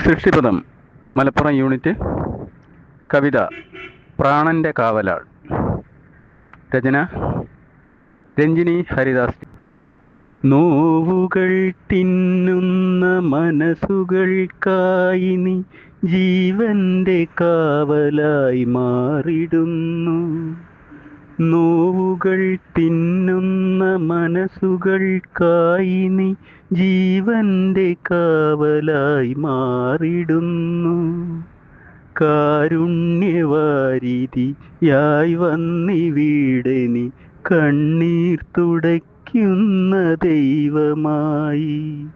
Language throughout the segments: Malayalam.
സൃഷ്ടിപദം മലപ്പുറം യൂണിറ്റ്. കവിത പ്രാണന്റെ കാവലാൾ. രചന രഞ്ജിനി ഹരിദാസ്. നോവുകൾ തിന്നുന്ന മനസ്സുകൾക്കായി നീ ജീവന്റെ കാവലായി മാറിടുന്നു. നോവുകൾ തിന്നുന്ന മനസ്സുകൾക്കായി നീ ജീവന്റെ കാവലായി മാറിടുന്നു. കാരുണ്യവാരിധിയായി വന്നിവിടെ നീ കണ്ണീർ തുടയ്ക്കുന്ന ദൈവമായി.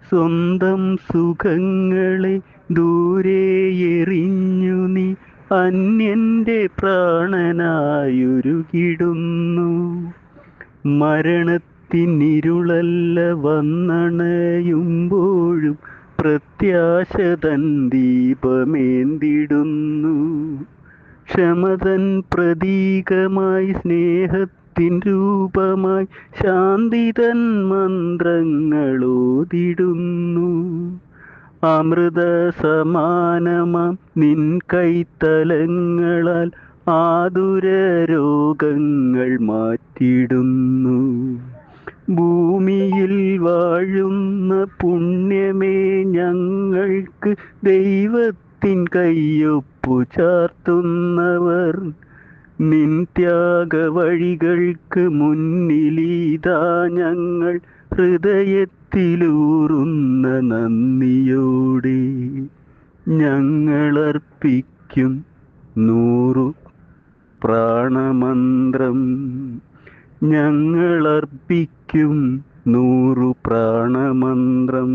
സ്വന്തം സുഖങ്ങളെ ദൂരെ എറിഞ്ഞു നീ അന്യന്റെ പ്രാണനായുരുകിടുന്നു. മരണത്തിനിരുളല്ല വന്നണയുമ്പോഴും പ്രത്യാശ തൻ ദീപമേന്തിടുന്നു. ക്ഷമതൻ പ്രതീകമായി സ്നേഹത്തിൻ രൂപമായി ശാന്തിതൻ മന്ത്രങ്ങളോതിടുന്നു. അമൃത സമാനമാം നിൻ കൈത്തലങ്ങളാൽ ആതുര രോഗങ്ങൾ മാറ്റിടുന്നു. ഭൂമിയിൽ വാഴുന്ന പുണ്യമേ, ഞങ്ങൾക്ക് ദൈവത്തിൻ കയ്യൊപ്പു ചാർത്തുന്നവർ. നിൻ ത്യാഗ വഴികൾക്ക് മുന്നിലിതാ ഞങ്ങൾ ഹൃദയത്തിലൂറുന്ന നന്ദിയോടെ. ഞങ്ങളർപ്പിക്കും 100 പ്രാണമന്ത്രം. ഞങ്ങളർപ്പിക്കും 100 പ്രാണമന്ത്രം.